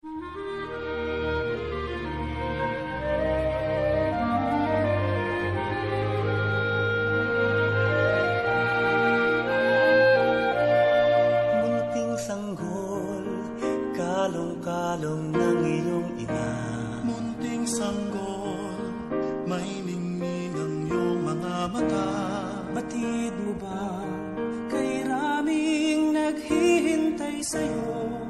Munting sanggol, kalong-kalong ng iyong ina. Munting sanggol, may ningning ang iyong mga mata. Batid mo ba kay raming naghihintay sa'yo?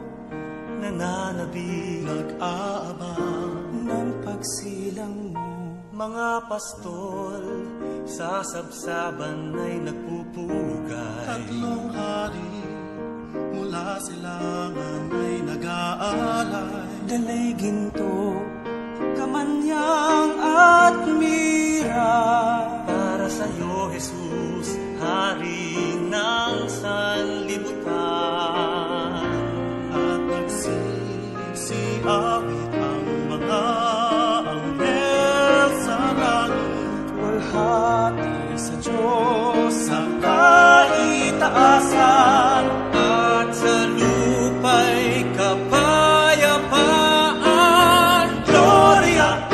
Nananabig, Nag-aabang ng pagsilang mo. Mga pastol sa sabsaban ay nagpupugay. 3 hari mula silangan ay nag-aalay. Dalay ginto, kamanyang at mira. Para sa'yo, Jesus, Hari ng sanlibutan. At nagsisiawit ang mga anghel sa langit. Walhati sa Diyos sa kaitaasan, at sa lupa'y kapayapaan. Gloria,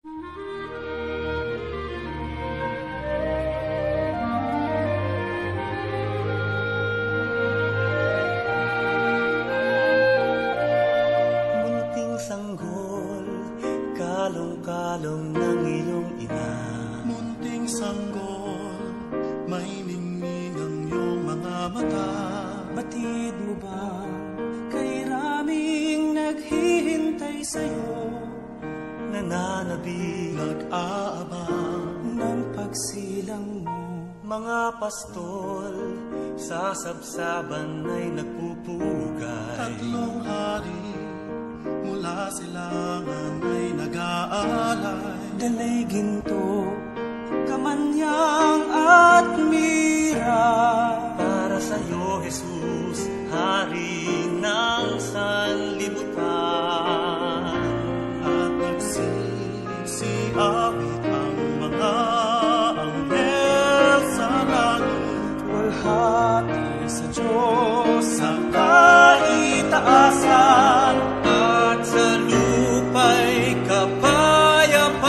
Munting sanggol, kalong-kalong ng iyong ina. Munting sanggol, may ningning ang iyong mga mata. Batid mo ba kay raming naghihintay sa'yo? Nananabig Nag-aabang ng pagsilang mo. Mga pastol sa sabsaban ay nagpupugay. tatlong hari mula silangan ay nag-aalay. Dalay ginto, kamanyang at mira. Para sa'yo, Jesus, Hari ng sanlibutan. At nagsisiawit ang mga anghel sa langit. Walhati sa Diyos sa kaitaasan at sa lupa'y kapayapaan.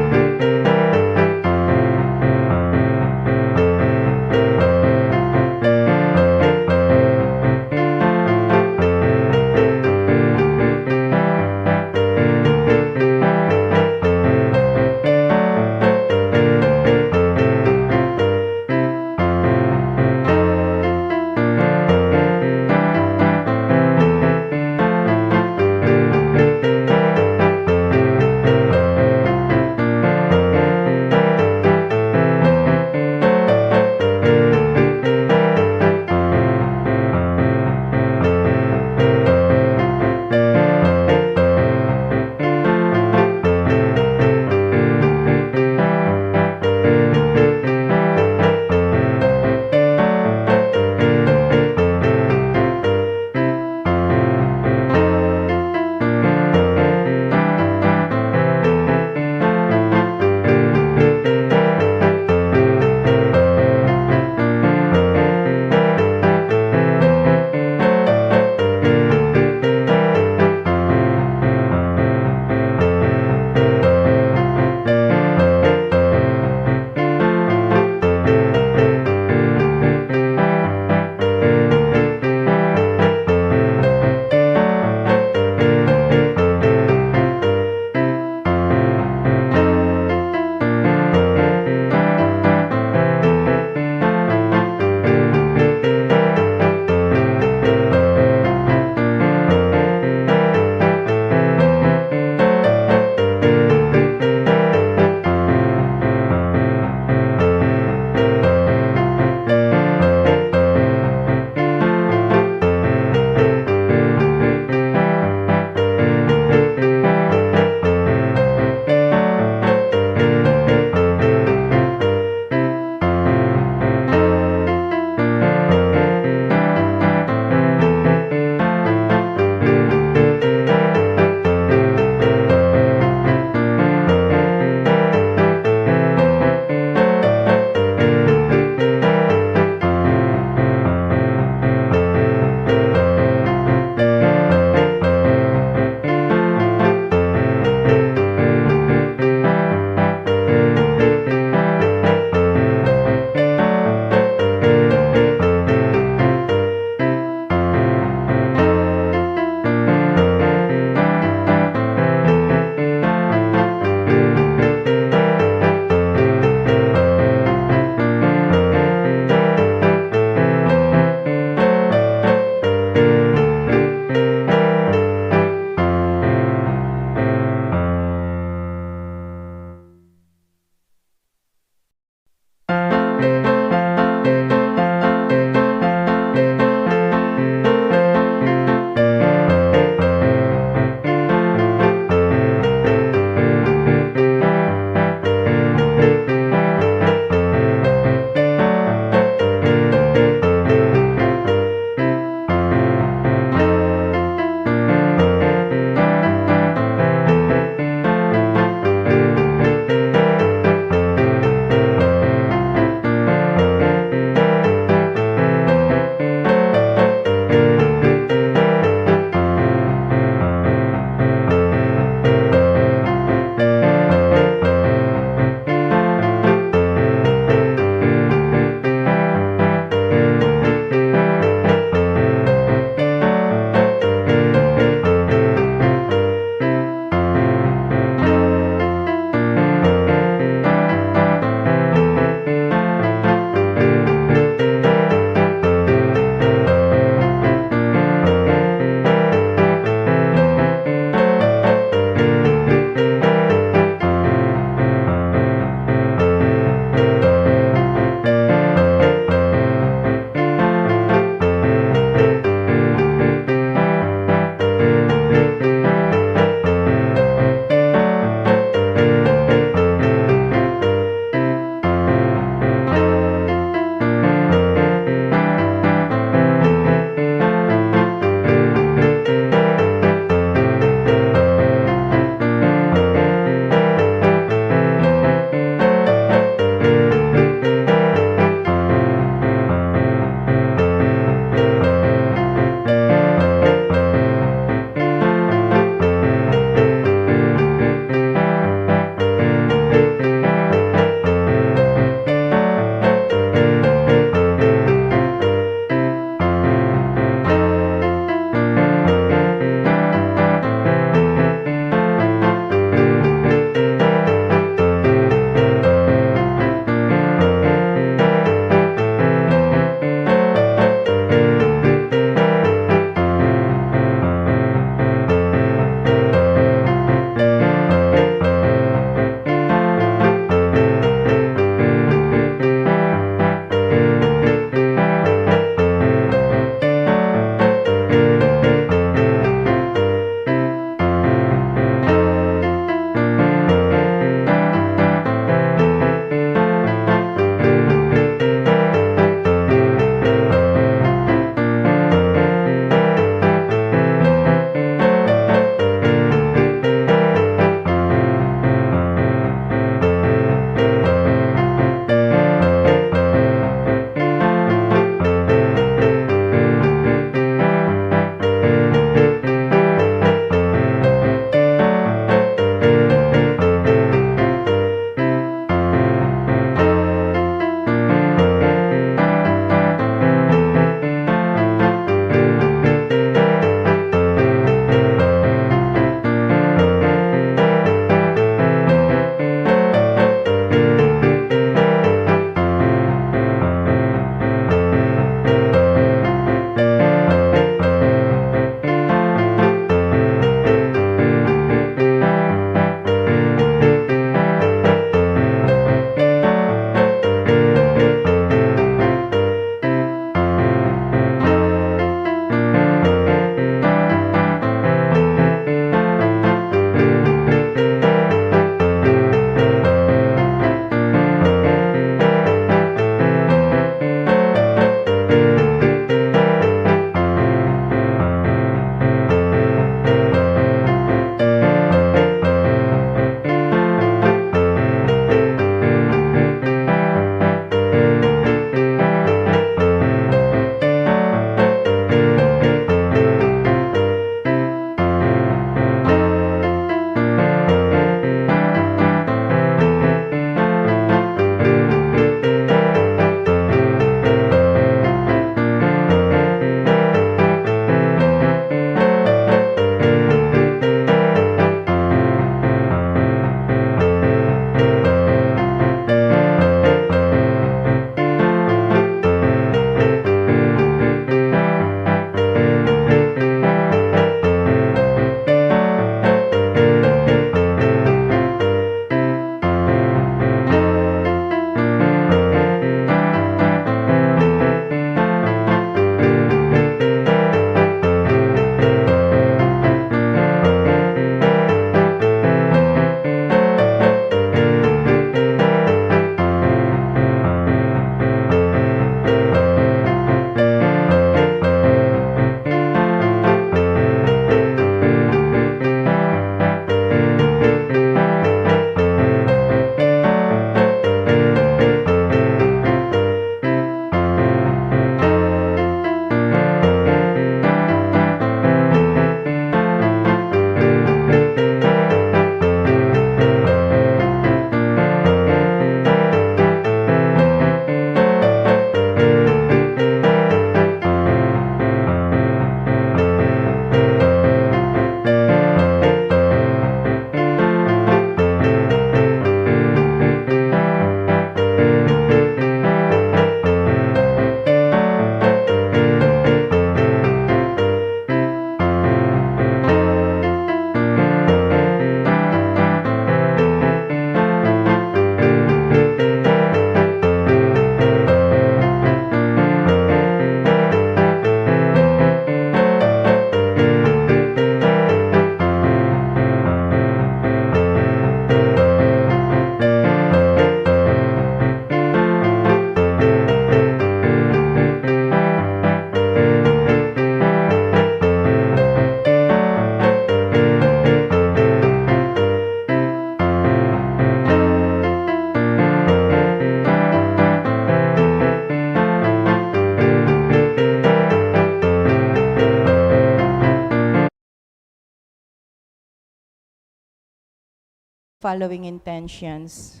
following intentions.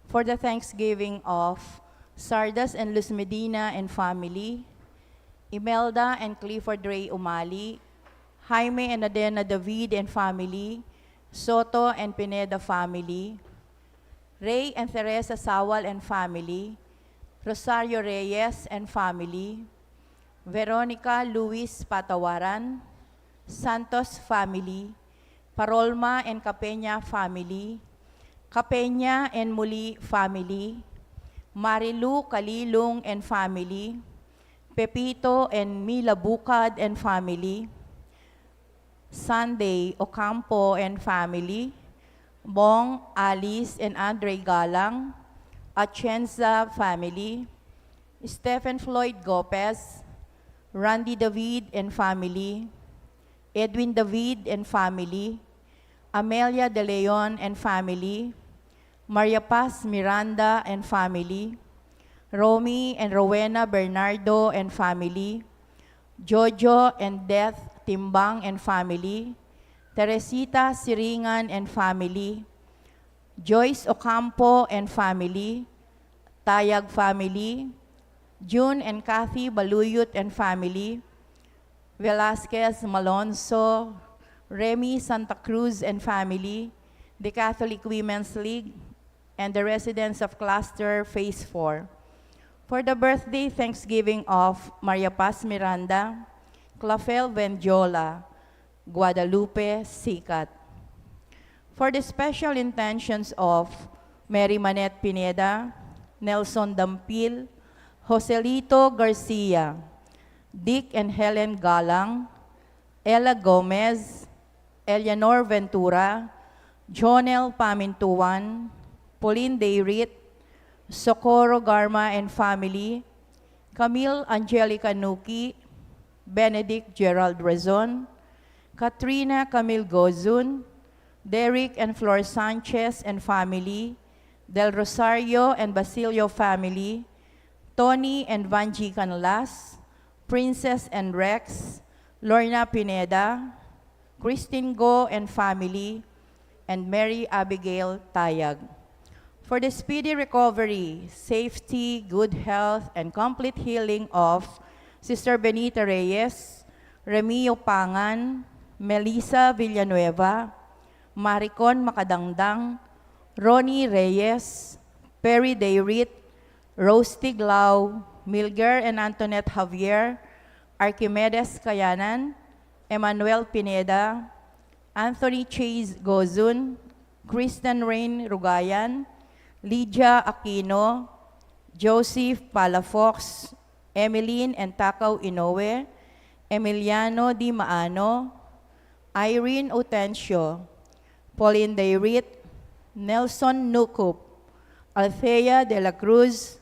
For the Thanksgiving of Sardas and Luz Medina and family, Imelda and Clifford Ray Umali, Jaime and Adena David and family, Soto and Pineda family, Ray and Teresa Sawal and family, Rosario Reyes and family, Veronica Luis Patawaran, Santos family, Parolma and Capenya family, Capenya and Muli family, Marilu Kalilong and family, Pepito and Mila Bukad and family, Sunday Ocampo and family, Bong, Alice and Andre Galang, Atienza family, Stephen Floyd Gopez, Randy David and family, Edwin David and family, Amelia De Leon and family, Maria Paz Miranda and family, Romy and Rowena Bernardo and family, Jojo and Death Timbang and family, Teresita Siringan and family, Joyce Ocampo and family, Tayag family, June and Kathy Baluyut and family, Velasquez Malonzo, Remy Santa Cruz and family, the Catholic Women's League, and the residents of Cluster Phase 4. For the birthday Thanksgiving of Maria Paz Miranda, Clafel Vendiola, Guadalupe Sikat. For the special intentions of Mary Manette Pineda, Nelson Dampil, Joselito Garcia, Dick and Helen Galang, Ella Gomez, Eleanor Ventura, Jonel Pamintuan, Pauline Dayrit, Socorro Garma and family, Camille Angelica Nuki, Benedict Gerald Rezon, Katrina Camille Gozun, Derek and Flor Sanchez and family, Del Rosario and Basilio family, Tony and Vanji Canlas, Princess and Rex, Lorna Pineda, Christine Go and family, and Mary Abigail Tayag. For the speedy recovery, safety, good health, and complete healing of Sister Benita Reyes, Remio Pangan, Melissa Villanueva, Maricon Makadangdang, Ronnie Reyes, Perry Dayrit, Rose Tiglao, Milger and Antoinette Javier, Archimedes Kayanan, Emmanuel Pineda, Anthony Chase Gozun, Kristen Rain Rugayan, Lydia Aquino, Joseph Palafox, Emeline and Takaw Inoue, Emiliano Di Maano, Irene Utencio, Pauline Dayrit, Nelson Nukup, Althea de la Cruz,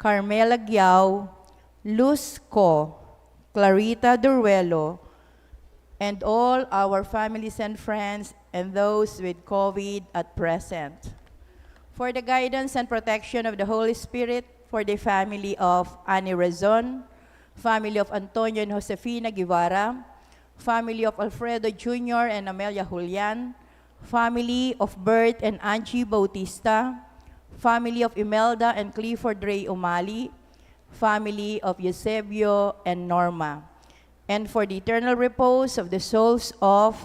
Carmela Giao, Luz Co, Clarita Duruelo, and all our families and friends and those with COVID at present. For the guidance and protection of the Holy Spirit, for the family of Annie Rezon, family of Antonio and Josefina Guevara, family of Alfredo Jr. and Amelia Julian, family of Bert and Angie Bautista, family of Imelda and Clifford Ray Umali, family of Eusebio and Norma, and for the eternal repose of the souls of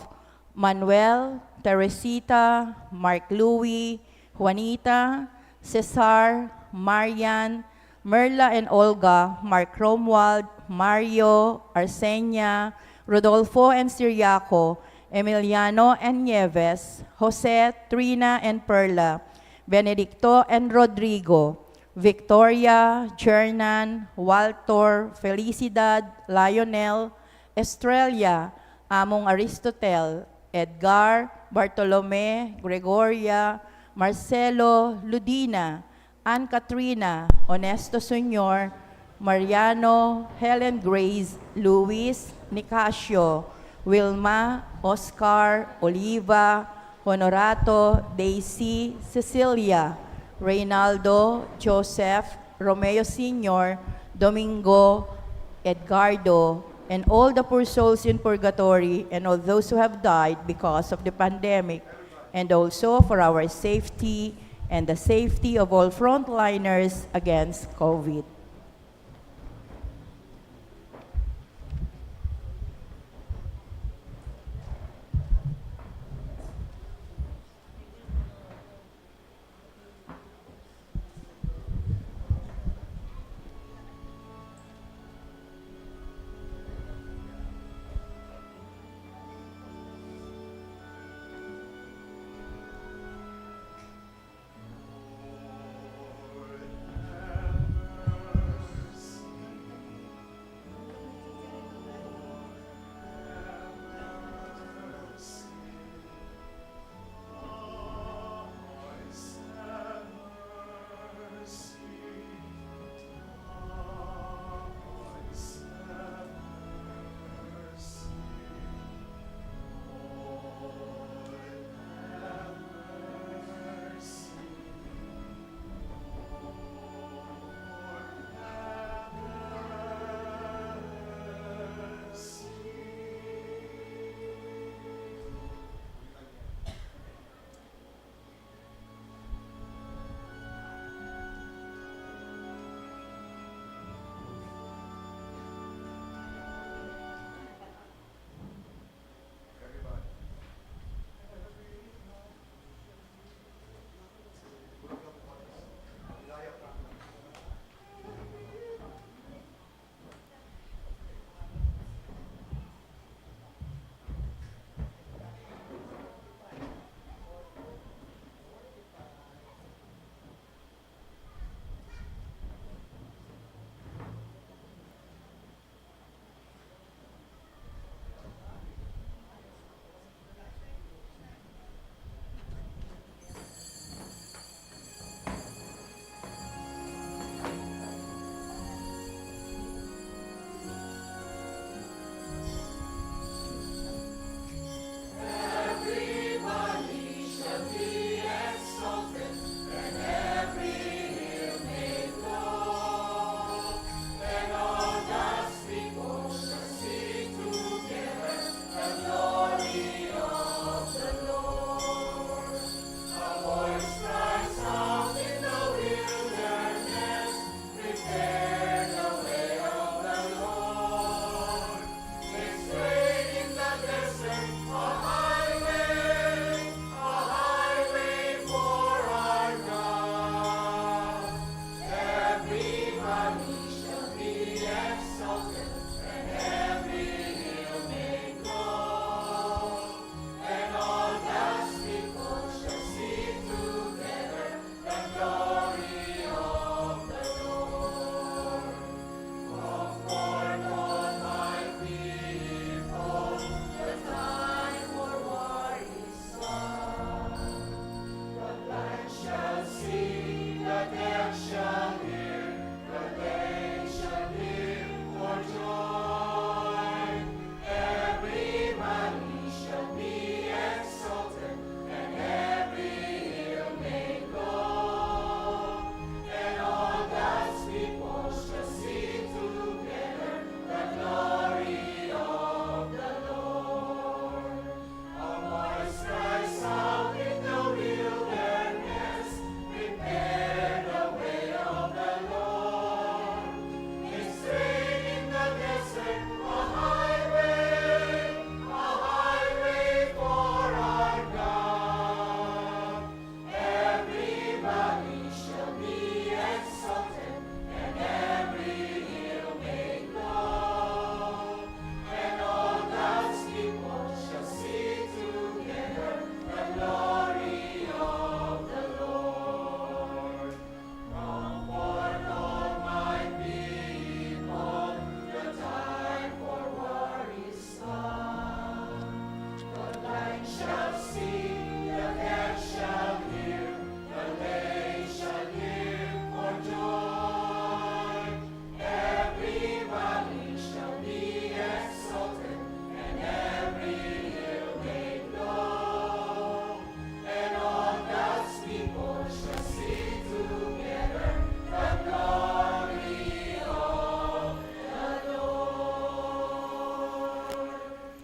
Manuel, Teresita, Mark Louie, Juanita, Cesar, Marian, Merla and Olga, Mark Romwald, Mario, Arsenia, Rodolfo and Siriaco, Emiliano and Nieves, Jose, Trina and Perla, Benedicto and Rodrigo, Victoria, Jernan, Walter, Felicidad, Lionel, Estrella, Among Aristotel, Edgar, Bartolome, Gregoria, Marcelo, Ludina, Ann Katrina, Honesto Senyor, Mariano, Helen Grace, Luis, Nicasio, Wilma, Oscar, Oliva, Honorato, Daisy, Cecilia, Reynaldo, Joseph, Romeo Sr., Domingo, Edgardo, and all the poor souls in purgatory and all those who have died because of the pandemic, and also for our safety and the safety of all frontliners against COVID.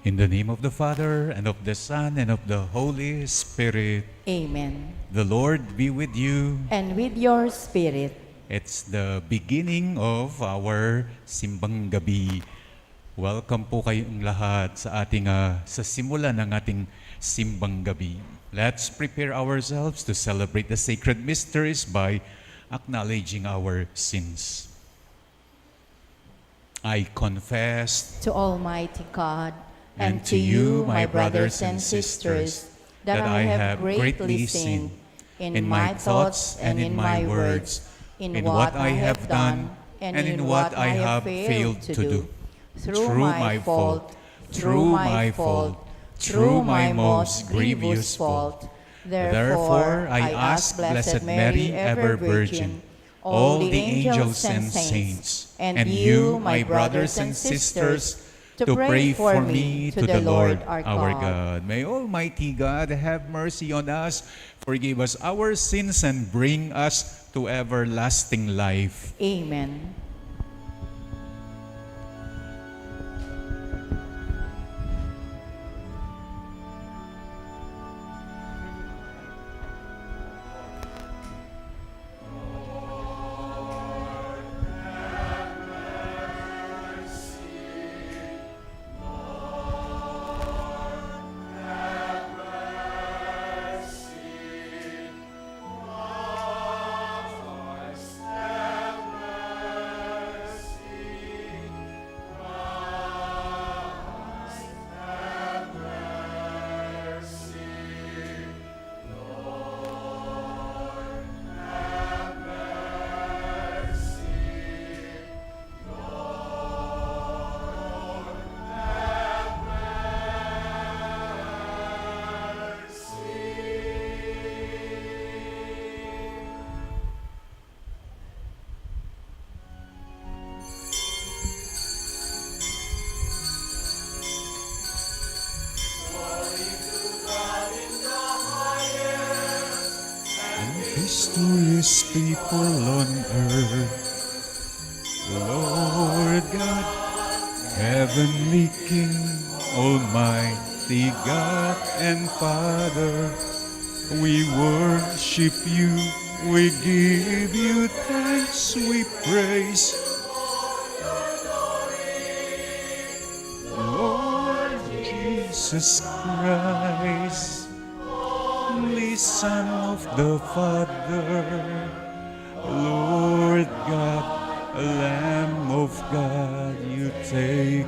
In the name of the Father, and of the Son, and of the Holy Spirit. Amen. The Lord be with you. And with your spirit. It's the beginning of our Simbang Gabi. Welcome po kayong lahat sa ating sa simula ng ating Simbang Gabi. Let's prepare ourselves to celebrate the sacred mysteries by acknowledging our sins. I confess To Almighty God and to you, my brothers and sisters, that I have greatly sinned in my thoughts and in my words, in what I have done and in what I have failed to do. Through my fault, through my most grievous fault. Therefore, I ask Blessed Mary, ever Virgin, all the angels and saints, and you, my brothers and sisters, to pray for me to the Lord our God. May Almighty God have mercy on us, forgive us our sins, and bring us to everlasting life. Amen. His people on earth, Lord God, Heavenly King, Almighty God and Father, we worship you, we give you thanks, we praise. Lord Jesus Christ, only Son of the Father, Lord God, Lamb of God, you take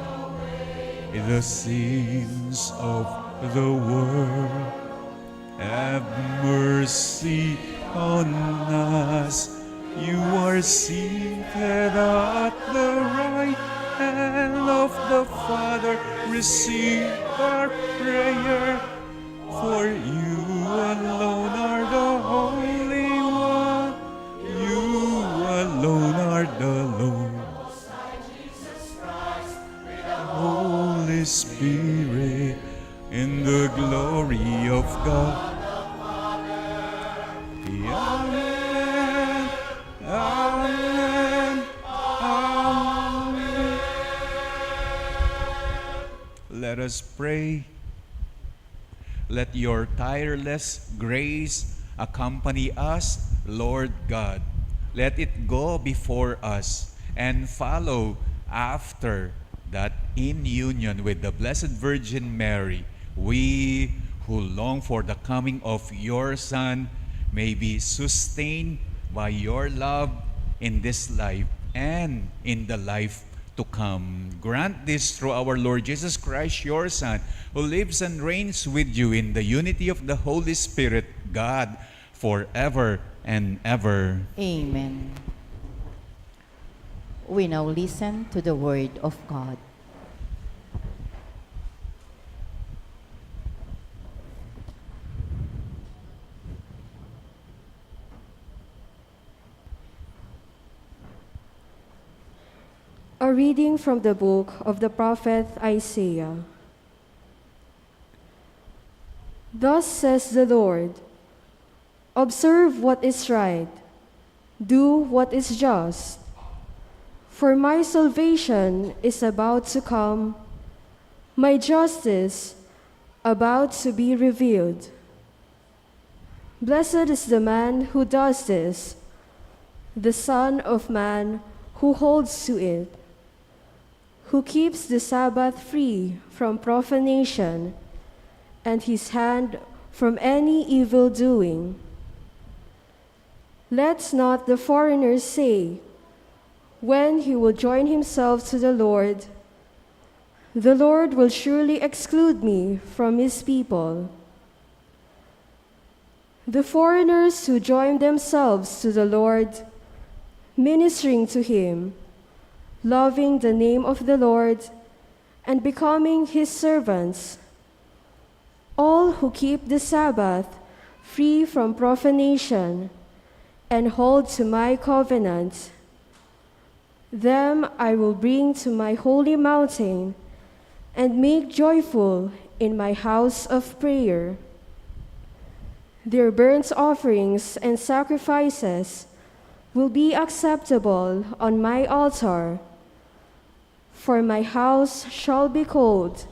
the sins of the world. Have mercy on us. You are seated at the right hand of the Father. Receive our prayer, for you alone are the Holy One. You alone are the Lord. Holy Spirit, in the glory of God. Amen. Amen. Amen. Let us pray. Let your tireless grace accompany us, Lord God. Let it go before us and follow after, that in union with the Blessed Virgin Mary, we who long for the coming of your Son may be sustained by your love in this life and in the life to come. Grant this through our Lord Jesus Christ, your Son, who lives and reigns with you in the unity of the Holy Spirit, God, forever and ever. Amen. We now listen to the word of God. A reading from the book of the prophet Isaiah. Thus says the Lord, observe what is right, do what is just, for my salvation is about to come, my justice about to be revealed. Blessed is the man who does this, the Son of Man who holds to it, who keeps the Sabbath free from profanation, and his hand from any evil doing. Let not the foreigner say, when he will join himself to the Lord will surely exclude me from his people. The foreigners who join themselves to the Lord, ministering to him, loving the name of the Lord, and becoming his servants, all who keep the Sabbath free from profanation and hold to my covenant, them I will bring to my holy mountain and make joyful in my house of prayer. Their burnt offerings and sacrifices will be acceptable on my altar, for my house shall be called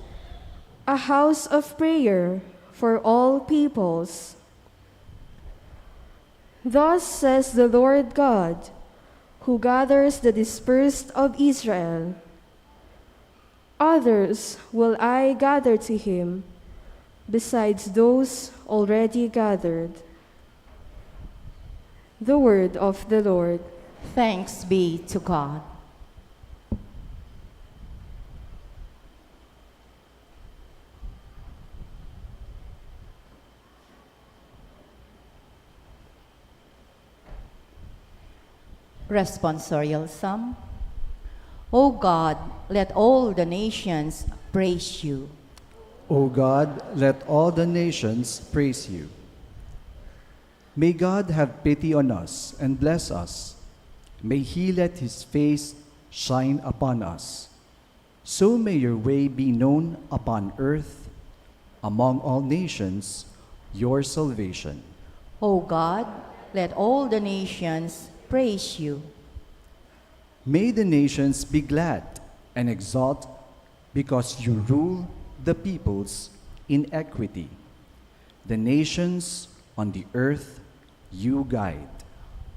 a house of prayer for all peoples. Thus says the Lord God, who gathers the dispersed of Israel. Others will I gather to him, besides those already gathered. The word of the Lord. Thanks be to God. Responsorial Psalm. O God, let all the nations praise you. O God, let all the nations praise you. May God have pity on us and bless us. May he let his face shine upon us. So may your way be known upon earth, among all nations, your salvation. O God, let all the nations praise you. May the nations be glad and exult because you rule the peoples in equity. The nations on the earth you guide.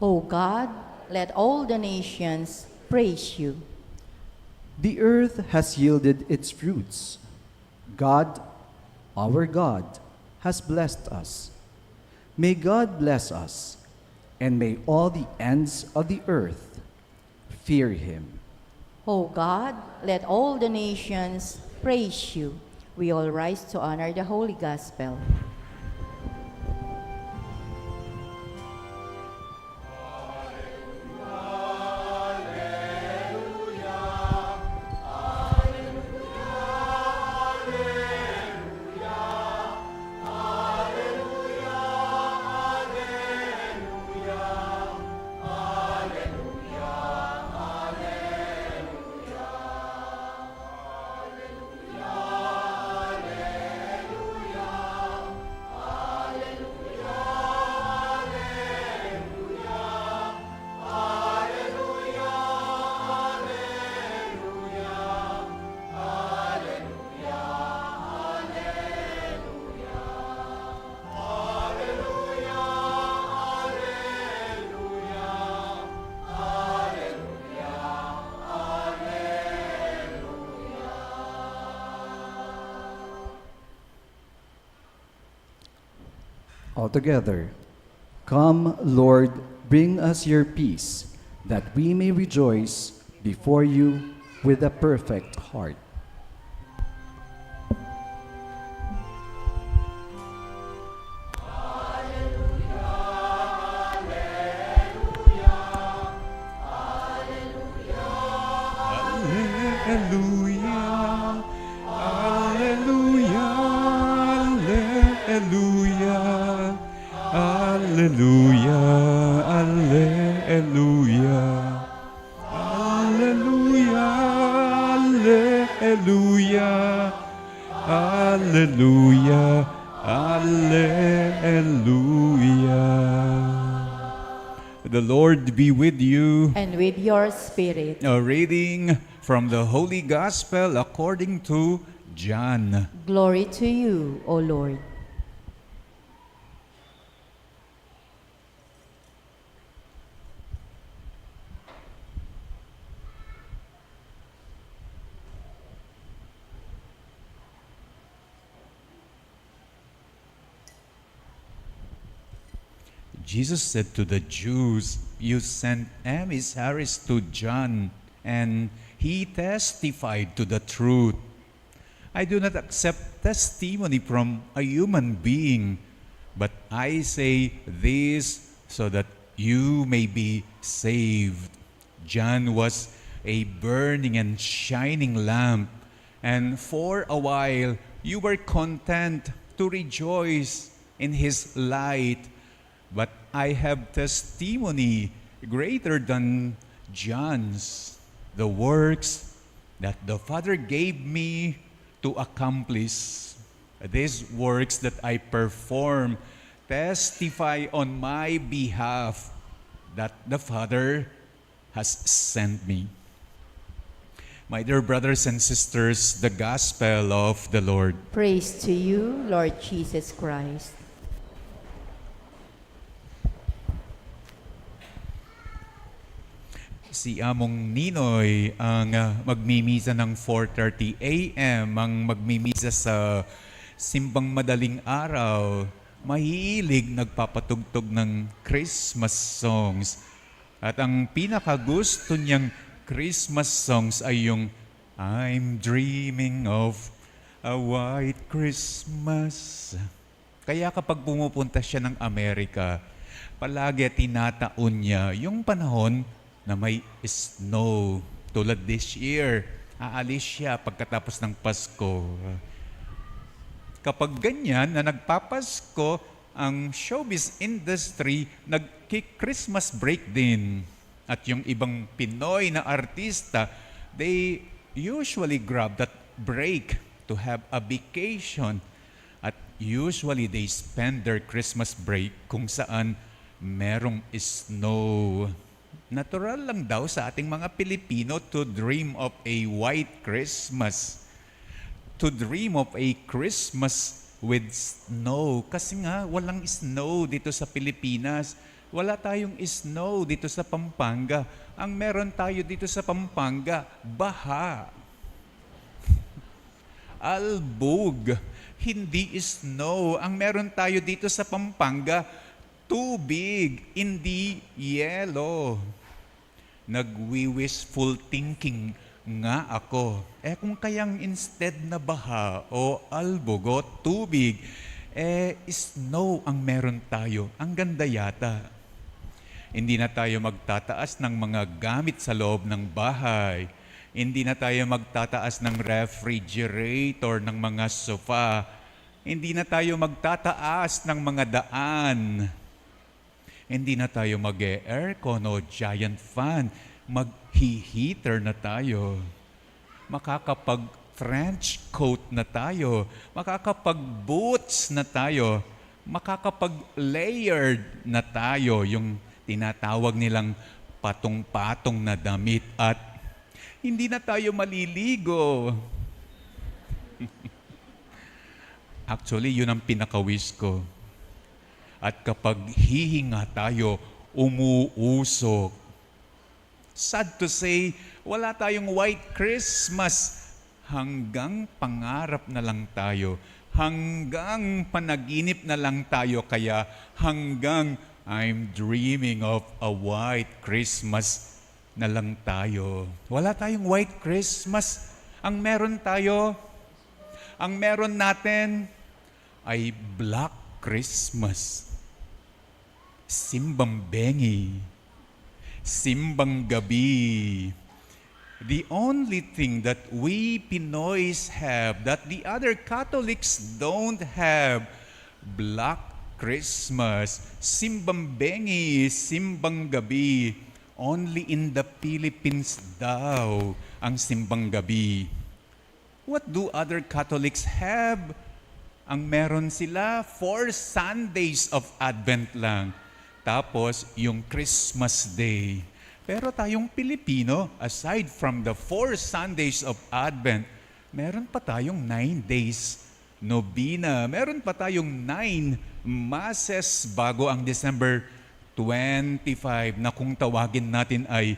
O God, let all the nations praise you. The earth has yielded its fruits. God, our God, has blessed us. May God bless us, and may all the ends of the earth fear him. O God, let all the nations praise you. We all rise to honor the Holy Gospel. Altogether, come, Lord, bring us your peace, that we may rejoice before you with a perfect heart. Alleluia, alleluia, alleluia, alleluia, alleluia, alleluia, alleluia, alleluia. The Lord be with you. And with your spirit. A reading from the Holy Gospel according to John. Glory to you, O Lord. Jesus said to the Jews, "You sent emissaries to John, and he testified to the truth. I do not accept testimony from a human being, but I say this so that you may be saved." John was a burning and shining lamp, and for a while you were content to rejoice in his light. But I have testimony greater than John's, the works that the Father gave me to accomplish. These works that I perform testify on my behalf that the Father has sent me. My dear brothers and sisters, the Gospel of the Lord. Praise to you, Lord Jesus Christ. Si Among Ninoy ang magmimisa ng 4:30 a.m., ang magmimisa sa Simbang Madaling Araw. Mahilig nagpapatugtog ng Christmas songs. At ang pinakagusto niyang Christmas songs ay yung "I'm dreaming of a white Christmas." Kaya kapag pumupunta siya ng Amerika, palagi tinataon niya yung panahon na may snow. Tulad this year, aalis siya pagkatapos ng Pasko. Kapag ganyan na nagpapasko, ang showbiz industry nag-Christmas break din. At yung ibang Pinoy na artista, they usually grab that break to have a vacation. At usually they spend their Christmas break kung saan merong snow. Natural lang daw sa ating mga Pilipino to dream of a white Christmas. To dream of a Christmas with snow. Kasi nga, walang snow dito sa Pilipinas. Wala tayong snow dito sa Pampanga. Ang meron tayo dito sa Pampanga, baha. Albog. Hindi snow. Ang meron tayo dito sa Pampanga, tubig, hindi yelo. Nagwi-wishful thinking nga ako. Kung kayang instead na baha o albog o tubig, snow ang meron tayo. Ang ganda yata. Hindi na tayo magtataas ng mga gamit sa loob ng bahay. Hindi na tayo magtataas ng refrigerator, ng mga sofa. Hindi na tayo magtataas ng mga daan. Hindi na tayo mag-aircon o giant fan. Mag-heater na tayo. Makakapag-trench coat na tayo. Makakapag-boots na tayo. Makakapag-layered na tayo. Yung tinatawag nilang patong-patong na damit. At hindi na tayo maliligo. Actually, yun ang pinaka-wish ko. At kapag hihinga tayo, umuusok. Sad to say, wala tayong white Christmas. Hanggang pangarap na lang tayo. Hanggang panaginip na lang tayo. Kaya hanggang I'm dreaming of a white Christmas na lang tayo. Wala tayong white Christmas. Ang meron natin ay black Christmas. Simbang Gabi. The only thing that we Pinoys have that the other Catholics don't have, black Christmas, Simbang Gabi. Only in the Philippines daw ang Simbang Gabi. What do other Catholics have? Ang meron sila, 4 Sundays of Advent lang. Tapos, yung Christmas Day. Pero tayong Pilipino, aside from the 4 Sundays of Advent, meron pa tayong 9 days nobina. Meron pa tayong 9 masses bago ang December 25 na kung tawagin natin ay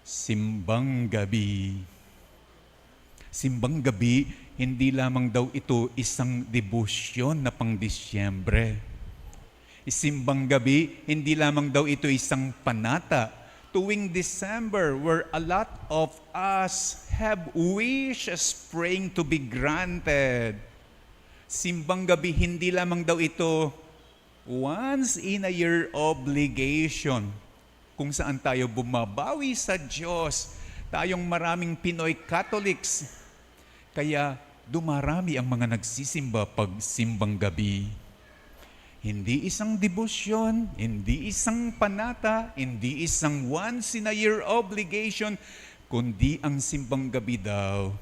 Simbang Gabi. Simbang Gabi, hindi lamang daw ito isang debosyon na pang Disyembre. Simbang Gabi, hindi lamang daw ito isang panata tuwing December where a lot of us have wishes praying to be granted. Simbang Gabi, hindi lamang daw ito once in a year obligation kung saan tayo bumabawi sa Diyos. Tayong maraming Pinoy Catholics, kaya dumarami ang mga nagsisimba pag Simbang Gabi. Hindi isang debosyon, hindi isang panata, hindi isang once in a year obligation, kundi ang Simbang Gabi daw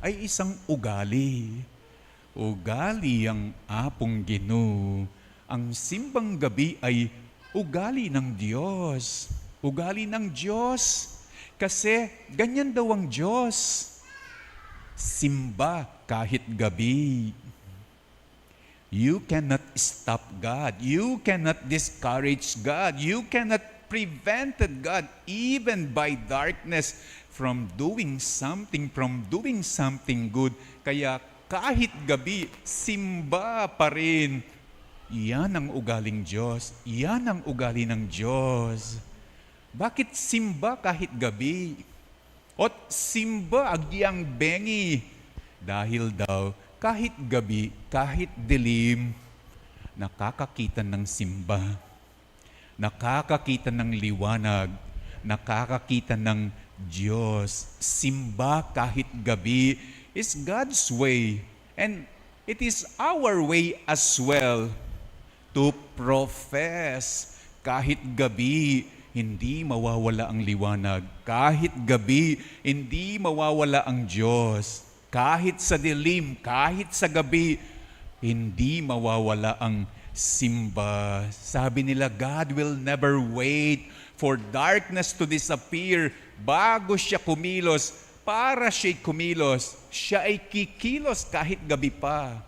ay isang ugali. Ugali ang apong Ginoo. Ang Simbang Gabi ay ugali ng Diyos. Ugali ng Diyos. Kasi ganyan daw ang Diyos. Simba kahit gabi. You cannot stop God. You cannot discourage God. You cannot prevent God even by darkness from doing something good. Kaya kahit gabi, simba pa rin. Yan ang ugaling Diyos. Yan ang ugali ng Diyos. Bakit simba kahit gabi? Ot simba agyang bengi. Dahil daw, kahit gabi, kahit dilim, nakakakita ng simba. Nakakakita ng liwanag. Nakakakita ng Diyos. Simba kahit gabi is God's way. And it is our way as well to profess. Kahit gabi, hindi mawawala ang liwanag. Kahit gabi, hindi mawawala ang Diyos. Kahit sa dilim, kahit sa gabi, hindi mawawala ang simba. Sabi nila, God will never wait for darkness to disappear bago siya kumilos. Para siya'y kumilos, siya ay kikilos kahit gabi pa.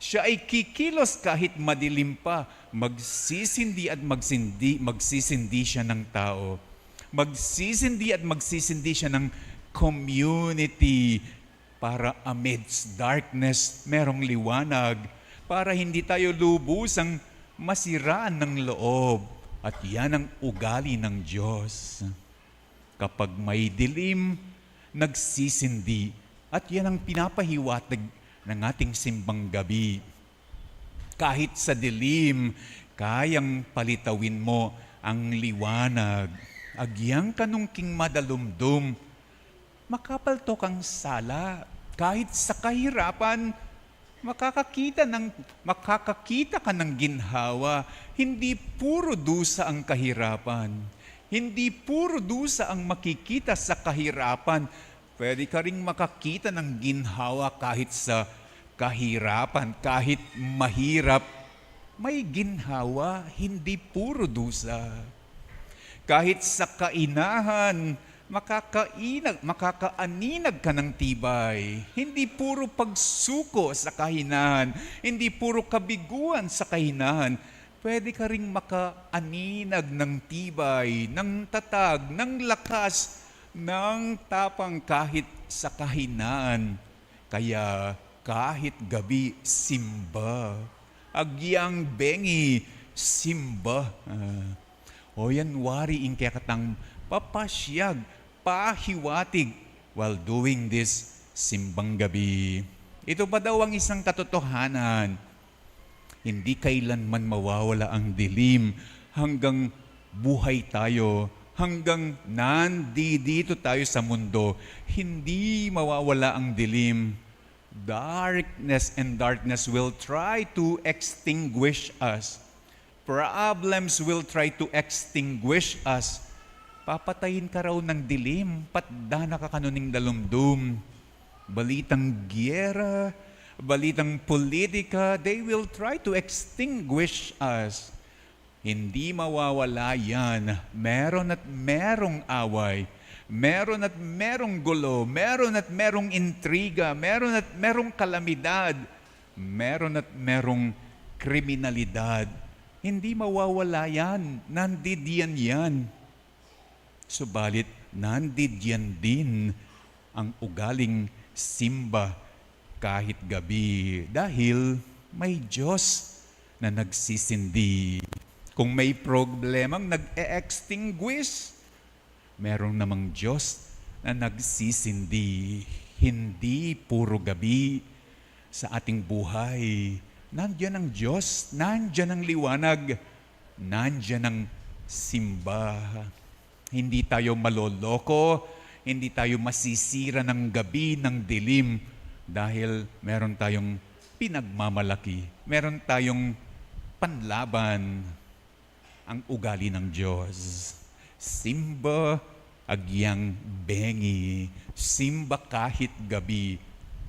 Siya ay kikilos kahit madilim pa. Magsisindi at magsisindi siya ng tao. Magsisindi at magsisindi siya ng community. Para amidst darkness, merong liwanag. Para hindi tayo lubusang masiraan ng loob. At yan ang ugali ng Diyos. Kapag may dilim, nagsisindi. At yan ang pinapahiwatig ng ating Simbang Gabi. Kahit sa dilim, kayang palitawin mo ang liwanag. Agyang kanungking madalumdum, makapalto kang sala. Kahit sa kahirapan, makakakita ka ng ginhawa. Hindi puro dusa ang kahirapan. Hindi puro dusa ang makikita sa kahirapan. Pwede ka ring makakita ng ginhawa kahit sa kahirapan. Kahit mahirap, may ginhawa, hindi puro dusa. Kahit sa kainahan, makakaaninag ka ng tibay. Hindi puro pagsuko sa kahinahan. Hindi puro kabiguan sa kahinahan. Pwede ka ring makaaninag ng tibay, ng tatag, ng lakas, ng tapang kahit sa kahinaan. Kaya kahit gabi, simba. Agyang bengi, simba. O yan wari in kaya katang papasyag, pahiwatig while doing this Simbang Gabi. Ito pa daw ang isang katotohanan. Hindi kailanman mawawala ang dilim hanggang buhay tayo, hanggang nandito tayo sa mundo. Hindi mawawala ang dilim. Darkness and darkness will try to extinguish us. Problems will try to extinguish us. Papatayin ka raw ng dilim, patdana ka kanuning dalumdum. Balitang gyera, balitang politika, they will try to extinguish us. Hindi mawawala yan. Meron at merong away. Meron at merong gulo, meron at merong intriga, meron at merong kalamidad, meron at merong kriminalidad. Hindi mawawala yan. Nandidiyan yan. Subalit, nandidiyan din ang ugaling simba kahit gabi. Dahil may Diyos na nagsisindi. Kung may problemang nag-e-extinguish, merong namang Diyos na nagsisindi. Hindi puro gabi sa ating buhay. Nandiyan ang Diyos, nandiyan ang liwanag, nandiyan ang simba. Hindi tayo maloloko, hindi tayo masisira ng gabi, ng dilim, dahil meron tayong pinagmamalaki, meron tayong panlaban, ang ugali ng Diyos. Simba agyang bengi, simba kahit gabi,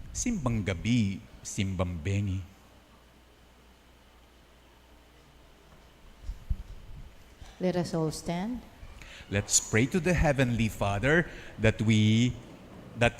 simbang gabi, simbang bengi. Let us all stand. Let's pray to the Heavenly Father that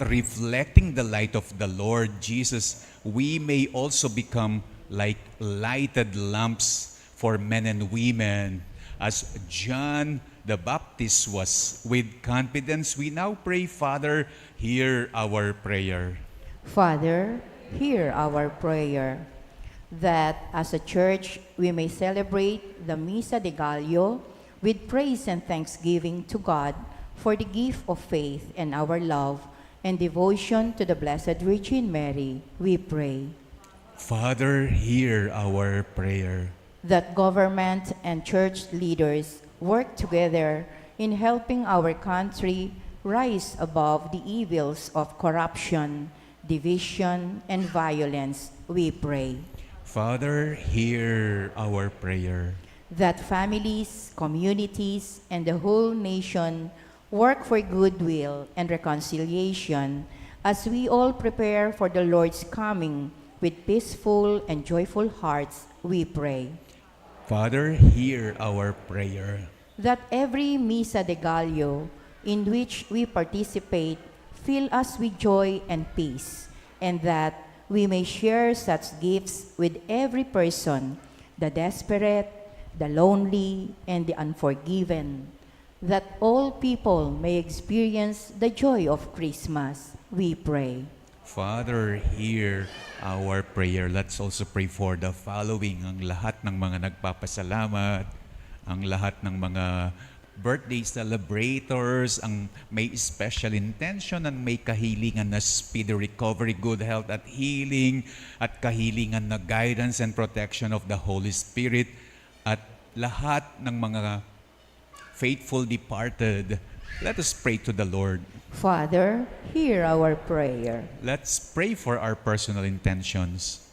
reflecting the light of the Lord Jesus, we may also become like lighted lamps for men and women. As John the Baptist was with confidence, we now pray, Father, hear our prayer. Father, hear our prayer, that as a church we may celebrate the Misa de Gallo with praise and thanksgiving to God for the gift of faith and our love and devotion to the Blessed Virgin Mary, we pray. Father, hear our prayer. That government and church leaders work together in helping our country rise above the evils of corruption, division, and violence, we pray. Father, hear our prayer. That families, communities, and the whole nation work for goodwill and reconciliation as we all prepare for the Lord's coming with peaceful and joyful hearts, we pray. Father, hear our prayer. That every Misa de Gallo in which we participate fill us with joy and peace, and that we may share such gifts with every person, the desperate, the lonely, and the unforgiven, that all people may experience the joy of Christmas, we pray. Father, hear our prayer. Let's also pray for the following, ang lahat ng mga nagpapasalamat, ang lahat ng mga birthday celebrators, ang may special intention, ang may kahilingan na speedy recovery, good health at healing, at kahilingan na guidance and protection of the Holy Spirit, at lahat ng mga faithful departed. Let us pray to the Lord. Father, hear our prayer. Let's pray for our personal intentions.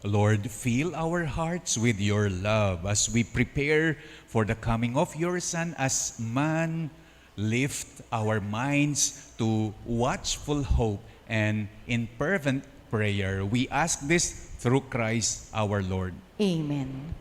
Lord, fill our hearts with your love as we prepare for the coming of your Son as man. Lift our minds to watchful hope, and in fervent prayer, we ask this through Christ our Lord. Amen.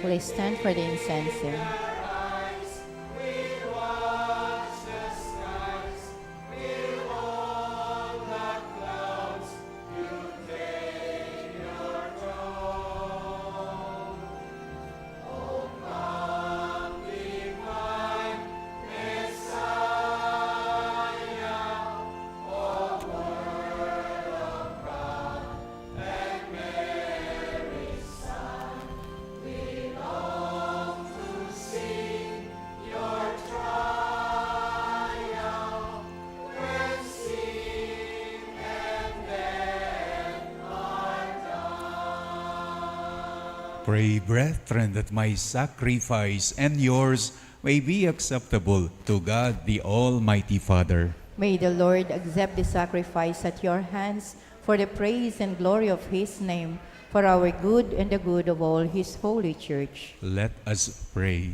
Please stand for the incense. Pray, brethren, that my sacrifice and yours may be acceptable to God the Almighty Father. May the Lord accept the sacrifice at your hands for the praise and glory of his name, for our good and the good of all his holy church. Let us pray.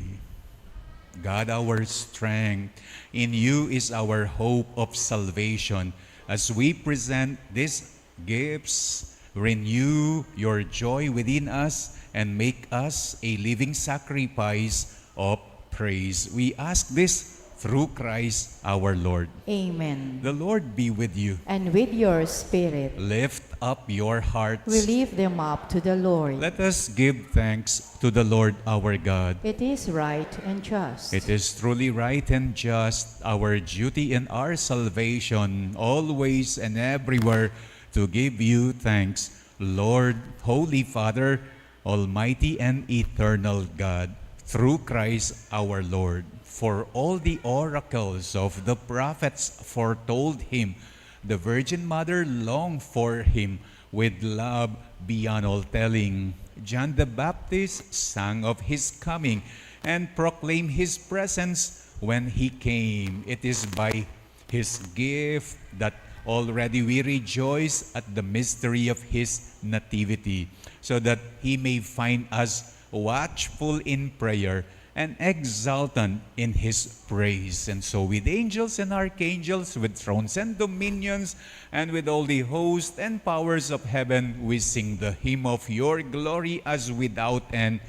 God, our strength, in you is our hope of salvation. As we present these gifts, renew your joy within us and make us a living sacrifice of praise. We ask this through Christ our Lord. Amen. The Lord be with you. And with your spirit, Lift up your hearts. we lift them up to the Lord. Let us give thanks to the Lord our God. It is right and just. It is truly right and just, our duty and our salvation, always and everywhere, to give you thanks, Lord, Holy Father, Almighty and eternal God, through Christ our Lord. For all the oracles of the prophets foretold him, the Virgin Mother longed for him with love beyond all telling. John the Baptist sang of his coming and proclaimed his presence when he came. It is by his gift that already we rejoice at the mystery of his nativity, so that he may find us watchful in prayer and exultant in his praise. And so with angels and archangels, with thrones and dominions, and with all the hosts and powers of heaven, we sing the hymn of your glory as without end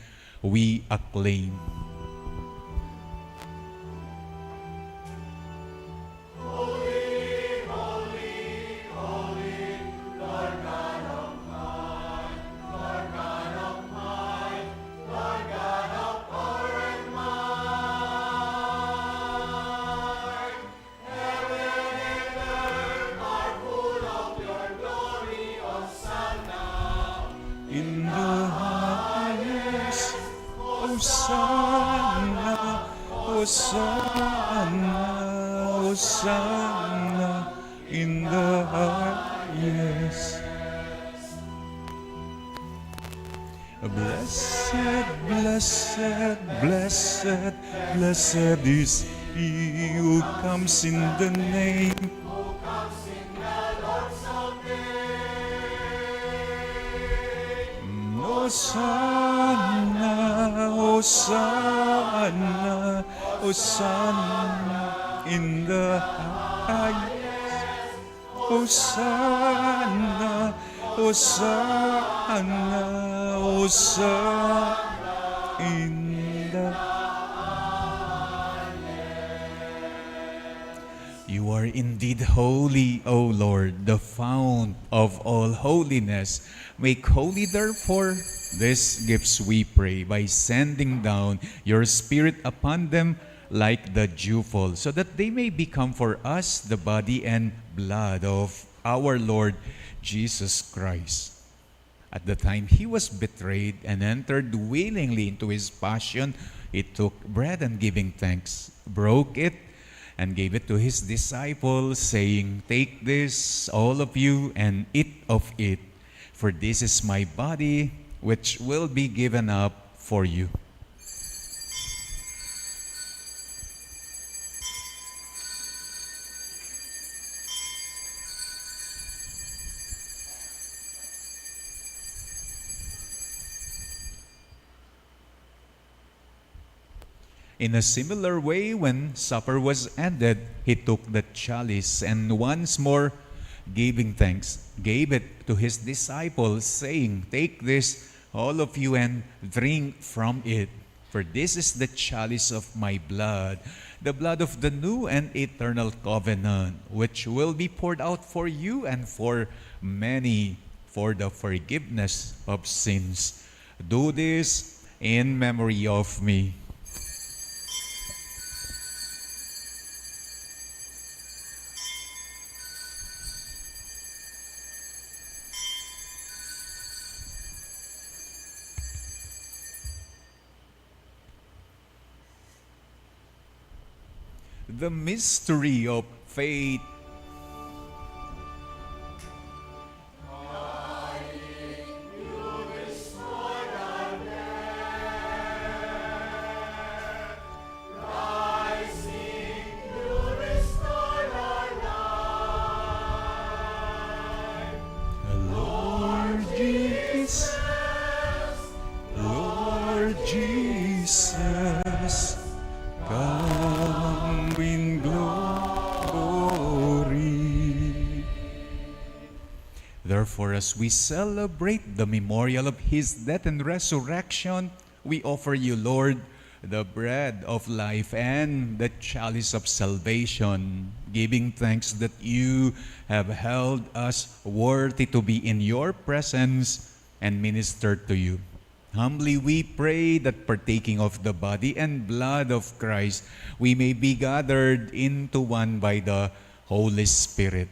we acclaim. In the highest, Hosanna, Hosanna, Hosanna, in the highest. Blessed, blessed, blessed, blessed is he who comes in the name. Hosanna, Hosanna, Hosanna in the highest. Hosanna, Hosanna, Hosanna in the You are indeed holy, O Lord, the fount of all holiness. Make holy, therefore, these gifts, we pray, by sending down your Spirit upon them like the dewfall, so that they may become for us the body and blood of our Lord Jesus Christ. At the time he was betrayed and entered willingly into his passion, he took bread and giving thanks, broke it, and gave it to his disciples, saying, "Take this, all of you, and eat of it, for this is my body, which will be given up for you." In a similar way, when supper was ended, he took the chalice and once more, giving thanks, gave it to his disciples, saying, "Take this, all of you, and drink from it. For this is the chalice of my blood, the blood of the new and eternal covenant, which will be poured out for you and for many for the forgiveness of sins. Do this in memory of me. The mystery of faith. Lord Jesus, Lord Jesus, come in glory. Therefore, as we celebrate the memorial of His death and resurrection, we offer you, Lord, the bread of life and the chalice of salvation, giving thanks that you have held us worthy to be in your presence and minister to you. Humbly we pray that partaking of the body and blood of Christ, we may be gathered into one by the Holy Spirit.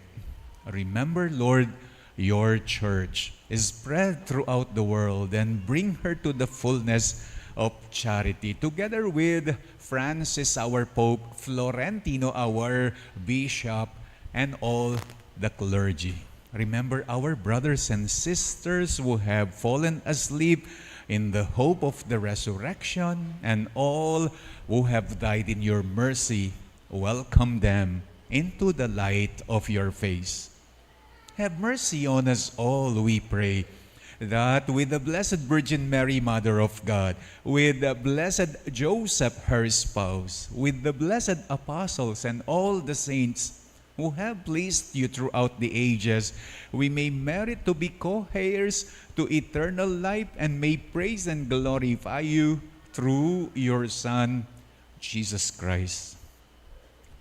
Remember, Lord, your church is spread throughout the world, and bring her to the fullness of charity, together with Francis, our Pope, Florentino, our Bishop, and all the clergy. Remember our brothers and sisters who have fallen asleep in the hope of the resurrection, and all who have died in your mercy. Welcome them into the light of your face. Have mercy on us all, we pray, that with the Blessed Virgin Mary, Mother of God, with the Blessed Joseph, her spouse, with the blessed apostles and all the saints who have pleased you throughout the ages, we may merit to be co-heirs to eternal life, and may praise and glorify you through your Son, Jesus Christ.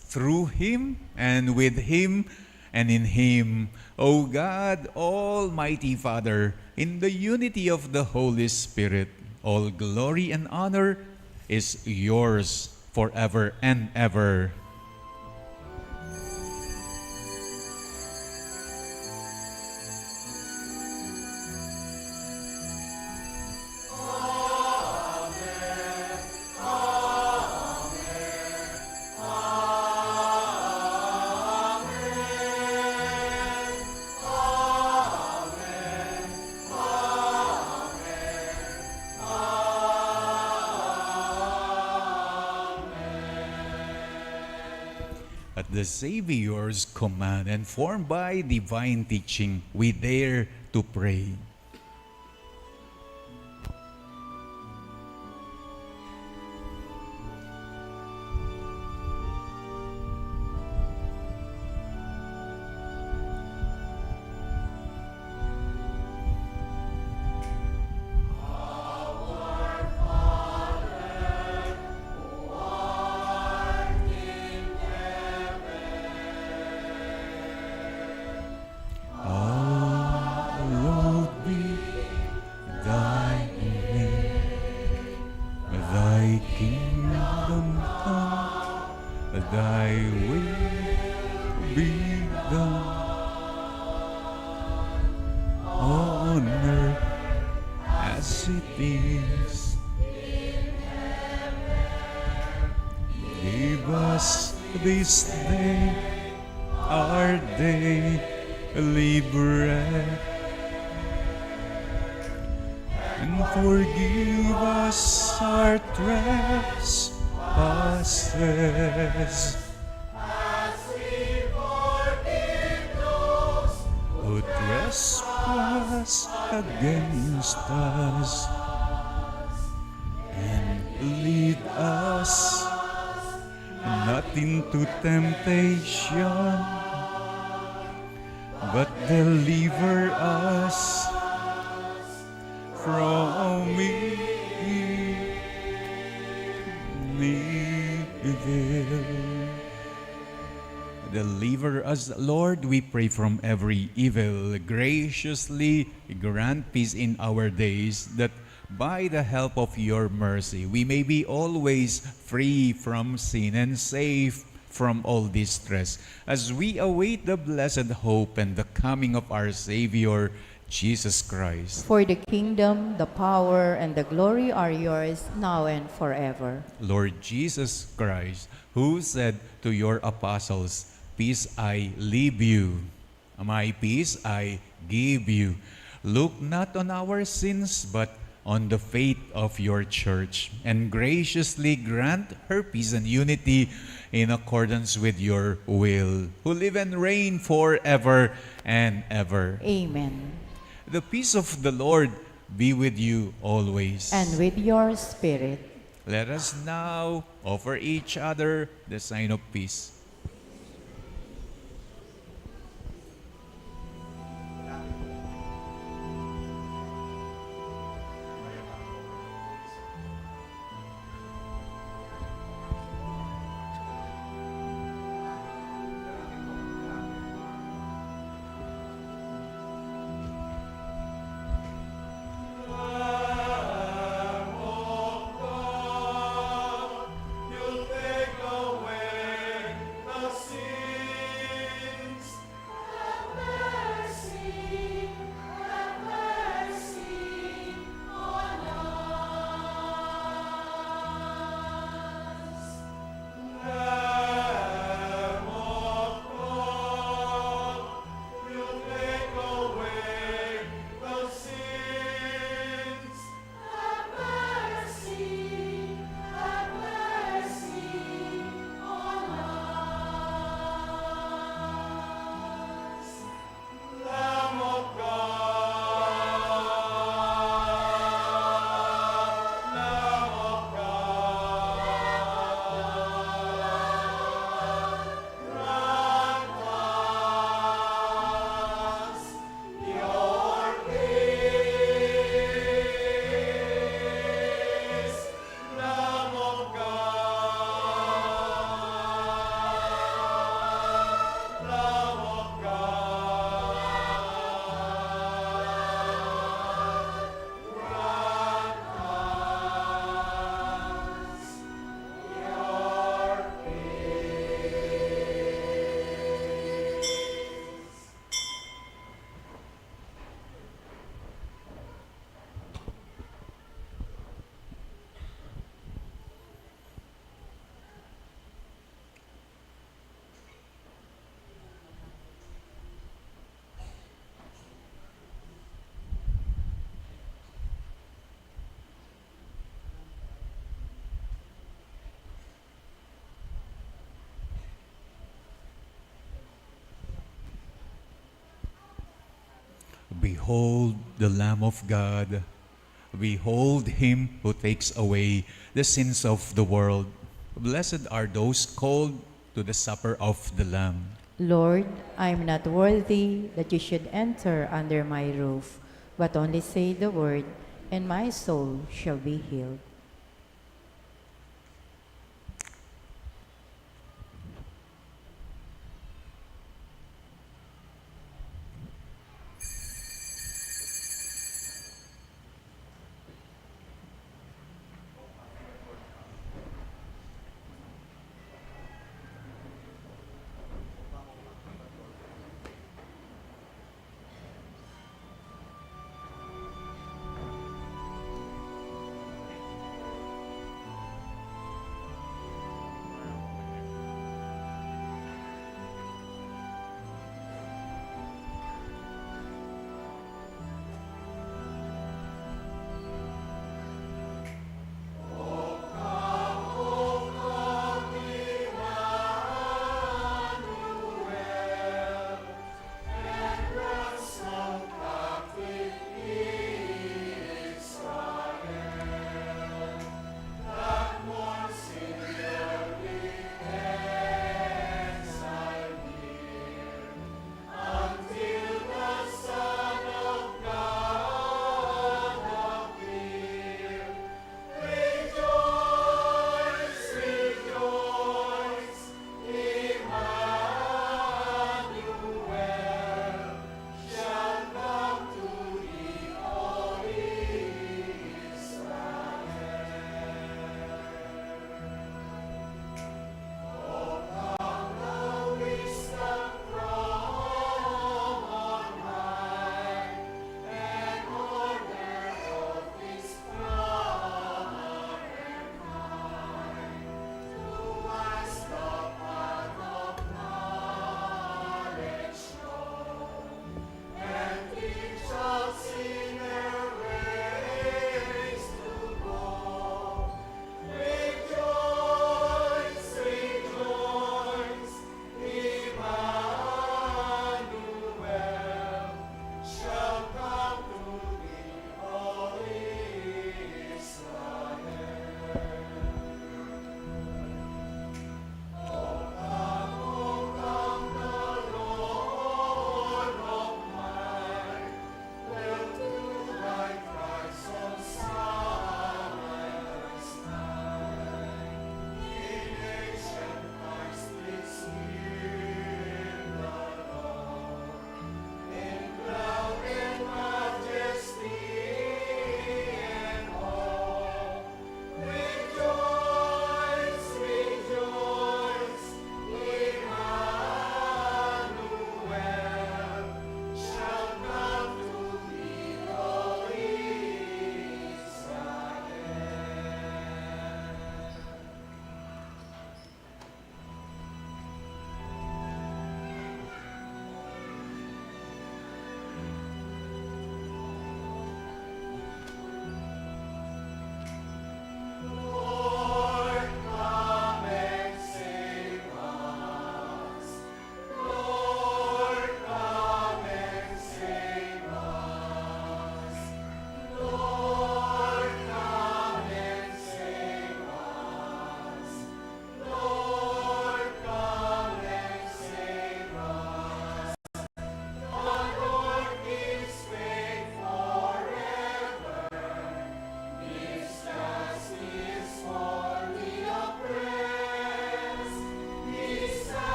Through Him, and with Him, and in Him, O God, Almighty Father, in the unity of the Holy Spirit, all glory and honor is yours forever and ever. At the Savior's command and formed by divine teaching, we dare to pray. Thy will be done on earth as it is in heaven. Give us this day our daily bread, and forgive us our trespasses, as we forgive those who trespass against us, and lead us not into temptation, but deliver us from evil. Deliver us, Lord, we pray, from every evil. Graciously grant peace in our days, that by the help of your mercy, we may be always free from sin and safe from all distress, as we await the blessed hope and the coming of our Savior, Jesus Christ. For the kingdom, the power, and the glory are yours, now and forever. Lord Jesus Christ, who said to your apostles, "Peace I leave you, my peace I give you," look not on our sins, but on the faith of your church, and graciously grant her peace and unity in accordance with your will, who live and reign forever and ever. Amen. The peace of the Lord be with you always. And with your spirit. Let us now offer each other the sign of peace. You'll take away the sins. Have mercy on us. Lamb of God, you'll take away the sins. Have mercy on us. Lamb of God, Lamb of God, grant us your peace. Lamb of God, Lamb of God, grant us your Behold the Lamb of God. Behold him who takes away the sins of the world. Blessed are those called to the supper of the Lamb. Lord, I am not worthy that you should enter under my roof, but only say the word, and my soul shall be healed.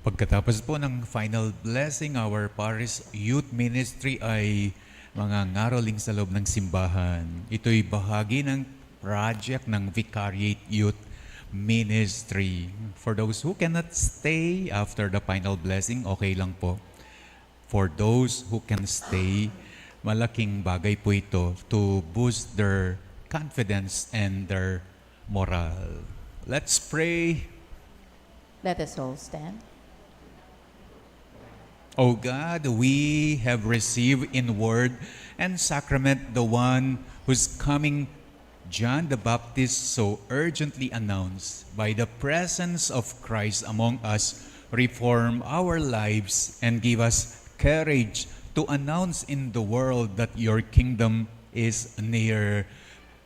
Pagkatapos po ng final blessing, our Parish Youth Ministry ay mga ngaroling sa loob ng simbahan. Ito'y bahagi ng project ng Vicariate Youth Ministry. For those who cannot stay after the final blessing, okay lang po. For those who can stay, malaking bagay po ito to boost their confidence and their morale. Let's pray. Let us all stand. O God, we have received in word and sacrament the one whose coming John the Baptist so urgently announced. By the presence of Christ among us, reform our lives and give us courage to announce in the world that your kingdom is near.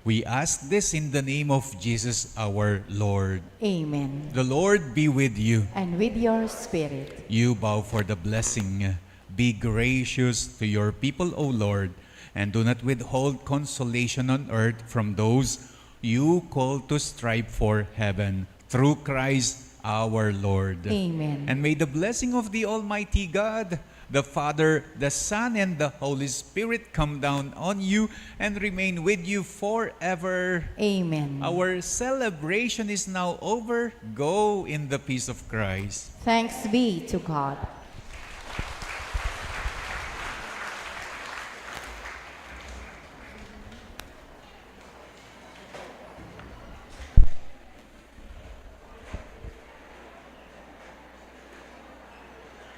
We ask this in the name of Jesus our Lord. Amen. The Lord be with you. And with your spirit. You bow for the blessing. Be gracious to your people, O Lord, and do not withhold consolation on earth from those you call to strive for heaven. Through Christ our Lord. Amen. And may the blessing of the Almighty God, the Father, the Son, and the Holy Spirit come down on you and remain with you forever. Amen. Our celebration is now over. Go in the peace of Christ. Thanks be to God.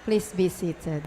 Please be seated.